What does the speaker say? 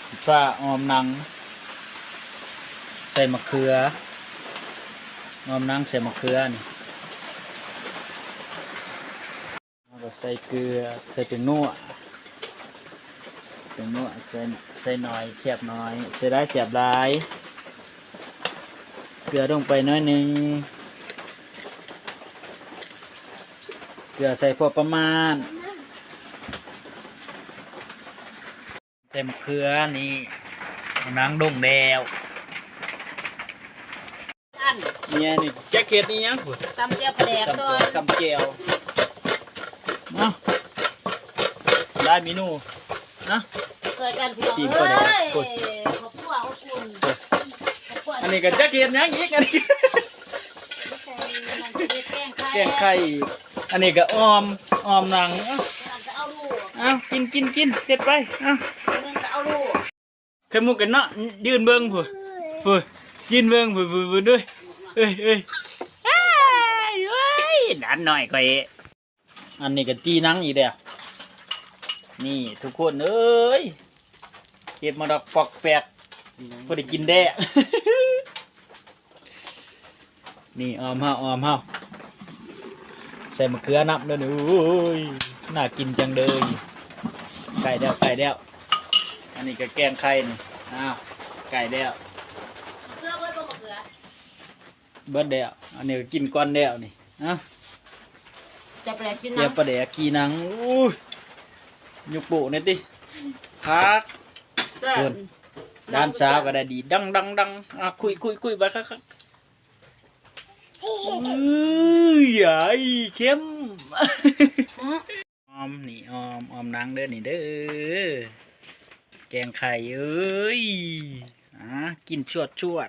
สิฟ้าออมนังใส่มะเขือออมนังใส่มะเขือนี่แล้วก็ใส่เกลือใส่เป็นนัวใส่หน่อยเสียบหน่อยใส่ได้เสียบหลายเกลือลงไปน้อยหนึ่งเกลือใส่พอประมาณเต็มเครือนี่นางดงแดวเนี่ยนี่แจ็คเก็ตนี่ยังกู ตำเจียวปลาแดกก่อน ตำเจียวเนาะได้เมนูนะ ช่วยกันพี่น้อง ตี เอ้ ปลาแดก ย กด ขอบคุณอบอุ่นขอบคุณ อันนี้ก็แจ็คเก็ตยังอีกอันนี้แกงไข่อันนี้ก็ออมหนังจะเอาลูก เอากินเฮ็ดไปเอา นึงจะเอาลูก ไข่มุกกันเนาะยืนเบิ่งผู้ยืนเบิ่งผู้ด้วยเอ้ยดันหน่อยก่อยอันนี้ก็จีนังอีกเดียวนี่ทุกคนเอ้ยเก็บมาดอกปอกแปกพอได้กินแด้นี่ออมเฮาใส่มะเขือนับด้วยนี่โอ้ยน่ากินจังเลยไก่เดียวอันนี้ก็แกงไข่นี่อ้าวไก่เดียว เสื้อเบิ้ลบ่เสือ เบิดเดียวอันนี้ก็กินก้อนเดียวนี่อ้าว จะปลาแดกกิน เจียว น้ำ ปลาแดกกีนังอู้ยยุกปุนี่ติพัก เกิน ด้านเช้าก็ได้ดีดังอ่ะคุยไปครับใหญ่เข้มออมนี่ออมนางเด้อนี่เด้อแกงไข่เอ้ยกินชวด